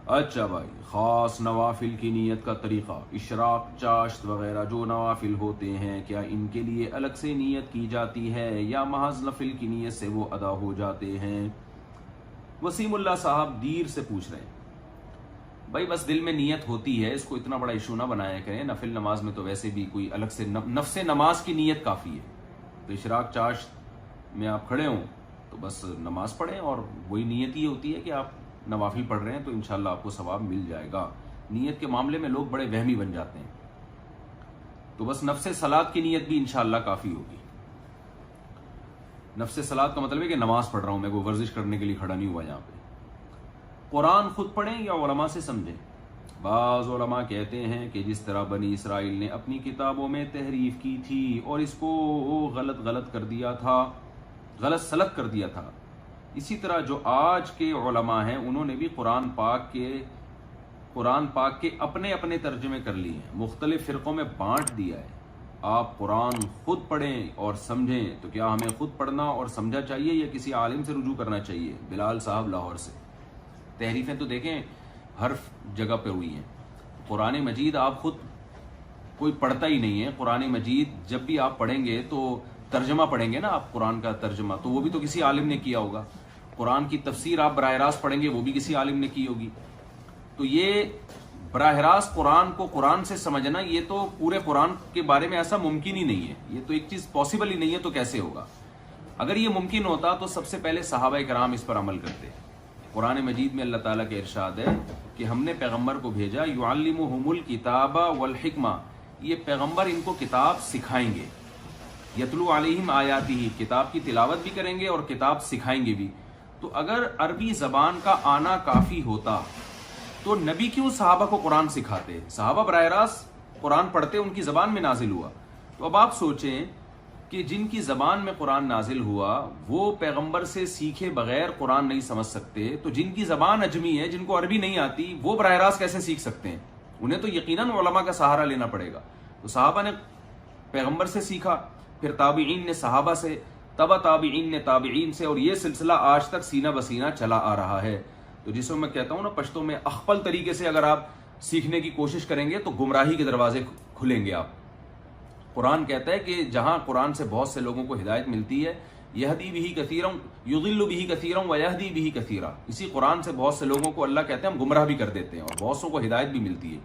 اچھا بھائی، خاص نوافل کی نیت کا طریقہ، اشراق، چاشت وغیرہ جو نوافل ہوتے ہیں، کیا ان کے لیے الگ سے نیت کی جاتی ہے یا محض نفل کی نیت سے وہ ادا ہو جاتے ہیں؟ وسیم اللہ صاحب دیر سے پوچھ رہے ہیں۔ بھائی بس دل میں نیت ہوتی ہے، اس کو اتنا بڑا ایشو نہ بنایا کریں۔ نفل نماز میں تو ویسے بھی کوئی الگ سے نفس نماز کی نیت کافی ہے۔ تو اشراق چاشت میں آپ کھڑے ہوں تو بس نماز پڑھیں، اور وہی نیت ہی ہوتی ہے کہ آپ نوافل پڑھ رہے ہیں، تو انشاءاللہ آپ کو ثواب مل جائے گا۔ نیت کے معاملے میں لوگ بڑے وہمی بن جاتے ہیں، تو بس نفس صلات کی نیت بھی انشاءاللہ کافی ہوگی۔ نفس صلات کا مطلب ہے کہ نماز پڑھ رہا ہوں، میں کوئی ورزش کرنے کے لیے کھڑا نہیں ہوا یہاں پہ۔ قرآن خود پڑھیں یا علماء سے سمجھیں؟ بعض علماء کہتے ہیں کہ جس طرح بنی اسرائیل نے اپنی کتابوں میں تحریف کی تھی اور اس کو غلط کر دیا تھا، غلط سلط کر دیا تھا، اسی طرح جو آج کے علماء ہیں انہوں نے بھی قرآن پاک کے اپنے اپنے ترجمے کر لیے ہیں، مختلف فرقوں میں بانٹ دیا ہے۔ آپ قرآن خود پڑھیں اور سمجھیں، تو کیا ہمیں خود پڑھنا اور سمجھا چاہیے یا کسی عالم سے رجوع کرنا چاہیے؟ بلال صاحب لاہور سے۔ تحریفیں تو دیکھیں ہر جگہ پہ ہوئی ہیں۔ قرآن مجید آپ خود کوئی پڑھتا ہی نہیں ہے۔ قرآن مجید جب بھی آپ پڑھیں گے تو ترجمہ پڑھیں گے نا آپ، قرآن کا ترجمہ، تو وہ بھی تو کسی عالم نے کیا ہوگا۔ قرآن کی تفسیر آپ براہ راست پڑھیں گے، وہ بھی کسی عالم نے کی ہوگی۔ تو یہ براہ راست قرآن کو قرآن سے سمجھنا، یہ تو پورے قرآن کے بارے میں ایسا ممکن ہی نہیں ہے، یہ تو ایک چیز پاسبل ہی نہیں ہے، تو کیسے ہوگا؟ اگر یہ ممکن ہوتا تو سب سے پہلے صحابہ کرام اس پر عمل کرتے۔ قرآن مجید میں اللہ تعالیٰ کا ارشاد ہے کہ ہم نے پیغمبر کو بھیجا، یعلمہم الکتاب والحکمہ، یہ پیغمبر ان کو کتاب سکھائیں گے، یتلو علیہم آیاتہ، کتاب کی تلاوت بھی کریں گے اور کتاب سکھائیں گے بھی۔ تو اگر عربی زبان کا آنا کافی ہوتا تو نبی کیوں صحابہ کو قرآن سکھاتے؟ صحابہ براہ راست قرآن پڑھتے، ان کی زبان میں نازل ہوا۔ تو اب آپ سوچیں کہ جن کی زبان میں قرآن نازل ہوا وہ پیغمبر سے سیکھے بغیر قرآن نہیں سمجھ سکتے، تو جن کی زبان اجمی ہے، جن کو عربی نہیں آتی، وہ براہ راست کیسے سیکھ سکتے ہیں؟ انہیں تو یقیناً علماء کا سہارا لینا پڑے گا۔ تو صحابہ نے پیغمبر سے سیکھا، پھر تابعین نے صحابہ سے، تبع تابعین نے تابعین سے، اور یہ سلسلہ آج تک سینہ بسینہ چلا آ رہا ہے۔ تو جس میں کہتا ہوں نا پشتوں میں، اخپل طریقے سے اگر آپ سیکھنے کی کوشش کریں گے تو گمراہی کے دروازے کھلیں گے۔ آپ قرآن کہتا ہے کہ جہاں قرآن سے بہت سے لوگوں کو ہدایت ملتی ہے، یہدی بہ کثیرا یضل بہ کثیرا ویہدی بہ کثیرا، اسی قرآن سے بہت سے لوگوں کو اللہ کہتے ہیں ہم گمراہ بھی کر دیتے ہیں، اور بہت سوں کو ہدایت بھی ملتی ہے۔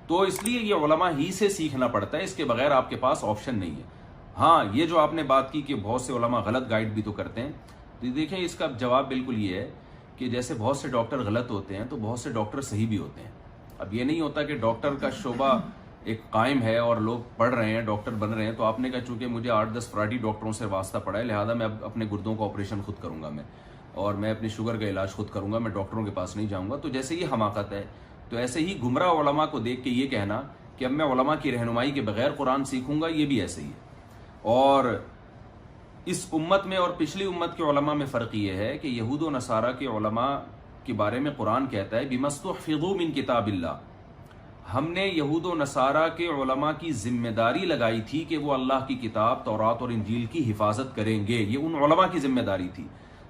تو اس لیے یہ علماء ہی سے سیکھنا پڑتا ہے، اس کے بغیر آپ کے پاس آپشن نہیں ہے۔ ہاں یہ جو آپ نے بات کی کہ بہت سے علماء غلط گائیڈ بھی تو کرتے ہیں، تو دیکھیں اس کا جواب بالکل یہ ہے کہ جیسے بہت سے ڈاکٹر غلط ہوتے ہیں تو بہت سے ڈاکٹر صحیح بھی ہوتے ہیں۔ اب یہ نہیں ہوتا کہ ڈاکٹر کا شعبہ ایک قائم ہے اور لوگ پڑھ رہے ہیں، ڈاکٹر بن رہے ہیں، تو آپ نے کہا چونکہ مجھے 8-10 فراڈی ڈاکٹروں سے واسطہ پڑا ہے لہٰذا میں اب اپنے گردوں کا آپریشن خود کروں گا، اور میں اپنی شوگر کا علاج خود کروں گا، میں ڈاکٹروں کے پاس نہیں جاؤں گا۔ تو جیسے یہ حماقت ہے، تو ایسے ہی گمراہ علماء کو دیکھ کے یہ کہنا کہ اب میں علماء کی رہنمائی کے بغیر قرآن سیکھوں گا، یہ بھی ایسے ہی ہے۔ اور اس امت میں اور پچھلی امت کے علماء میں فرق یہ ہے کہ یہود و نصارہ کے علماء کے بارے میں قرآن کہتا ہے بِمَسْتُحْفِظُوا مِن کتاب اللہ، ہم نے یہود و نصارہ کے علماء کی ذمہ داری لگائی تھی کہ وہ اللہ کی کتاب تورات اور انجیل کی حفاظت کریں گے، یہ ان علماء کی ذمہ داری تھی۔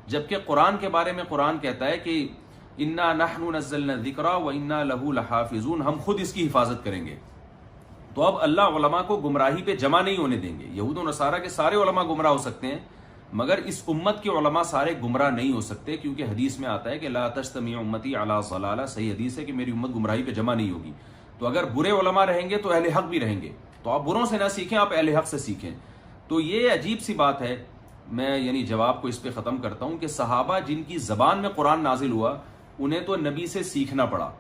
جبکہ قرآن کے بارے میں قرآن کہتا ہے کہ اِنَّا نَحْنُ نَزَّلْنَا الذِّكْرَ وَإِنَّا لَهُ لَحَافِظُونَ، ہم خود اس کی حفاظت کریں گے۔ تو اب اللہ علماء کو گمراہی پہ جمع نہیں ہونے دیں گے۔ یہود و نصارہ کے سارے علماء گمراہ ہو سکتے ہیں، مگر اس امت کے علماء سارے گمراہ نہیں ہو سکتے، کیونکہ حدیث میں آتا ہے کہ لا تجتمع امتی علی ضلالہ، صحیح حدیث ہے کہ میری امت گمراہی پہ جمع نہیں ہوگی۔ تو اگر برے علماء رہیں گے تو اہل حق بھی رہیں گے، تو آپ بروں سے نہ سیکھیں، آپ اہل حق سے سیکھیں۔ تو یہ عجیب سی بات ہے۔ میں یعنی جواب کو اس پہ ختم کرتا ہوں کہ صحابہ جن کی زبان میں قرآن نازل ہوا انہیں تو نبی سے سیکھنا پڑا،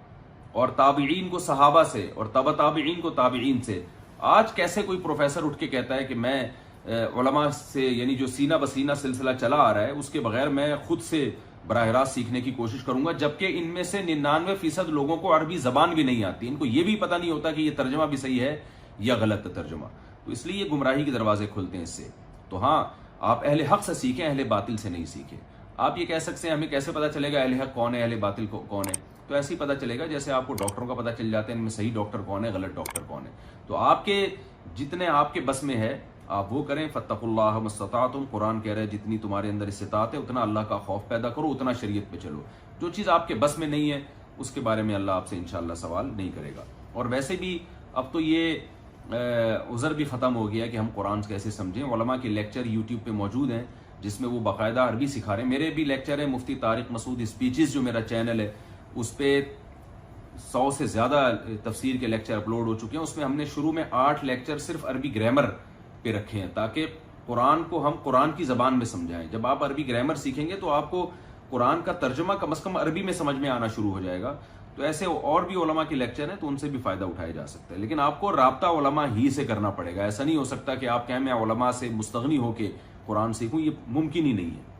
اور تابعین کو صحابہ سے، اور تبع تابعین کو تابعین سے۔ آج کیسے کوئی پروفیسر اٹھ کے کہتا ہے کہ میں علماء سے، یعنی جو سینہ بسینہ سلسلہ چلا آ رہا ہے اس کے بغیر میں خود سے براہ راست سیکھنے کی کوشش کروں گا، جبکہ ان میں سے 99% لوگوں کو عربی زبان بھی نہیں آتی، ان کو یہ بھی پتہ نہیں ہوتا کہ یہ ترجمہ بھی صحیح ہے یا غلط ترجمہ۔ تو اس لیے یہ گمراہی کے دروازے کھلتے ہیں اس سے۔ تو ہاں آپ اہل حق سے سیکھیں، اہل باطل سے نہیں سیکھیں۔ آپ یہ کہہ سکتے ہیں ہمیں کیسے پتہ چلے گا اہل حق کون ہے، اہل باطل کون ہے؟ تو ایسے ہی پتہ چلے گا جیسے آپ کو ڈاکٹروں کا پتہ چل جاتا ہے ان میں صحیح ڈاکٹر کون ہے، غلط ڈاکٹر کون ہے۔ تو آپ کے جتنے آپ کے بس میں ہے آپ وہ کریں۔ فاتقوا اللہ ما استطعتم، قرآن کہہ رہے جتنی تمہارے اندر استطاعت ہے اتنا اللہ کا خوف پیدا کرو، اتنا شریعت پہ چلو۔ جو چیز آپ کے بس میں نہیں ہے اس کے بارے میں اللہ آپ سے انشاءاللہ سوال نہیں کرے گا۔ اور ویسے بھی اب تو یہ عذر بھی ختم ہو گیا کہ ہم قرآن کیسے سمجھیں۔ علماء کے لیکچر یوٹیوب پہ موجود ہیں جس میں وہ باقاعدہ عربی سکھا رہے ہیں۔ میرے بھی لیکچر ہیں، مفتی طارق مسعود اسپیچز جو میرا چینل ہے اس پہ 100 سے زیادہ تفسیر کے لیکچر اپلوڈ ہو چکے ہیں۔ اس میں ہم نے شروع میں 8 لیکچر صرف عربی گرامر پہ رکھے ہیں تاکہ قرآن کو ہم قرآن کی زبان میں سمجھائیں۔ جب آپ عربی گرامر سیکھیں گے تو آپ کو قرآن کا ترجمہ کم از کم عربی میں سمجھ میں آنا شروع ہو جائے گا۔ تو ایسے اور بھی علماء کے لیکچر ہیں تو ان سے بھی فائدہ اٹھایا جا سکتا ہے، لیکن آپ کو رابطہ علماء ہی سے کرنا پڑے گا۔ ایسا نہیں ہو سکتا کہ آپ کہیں میں علماء سے مستغنی ہو کے قرآن سیکھوں، یہ ممکن ہی نہیں ہے۔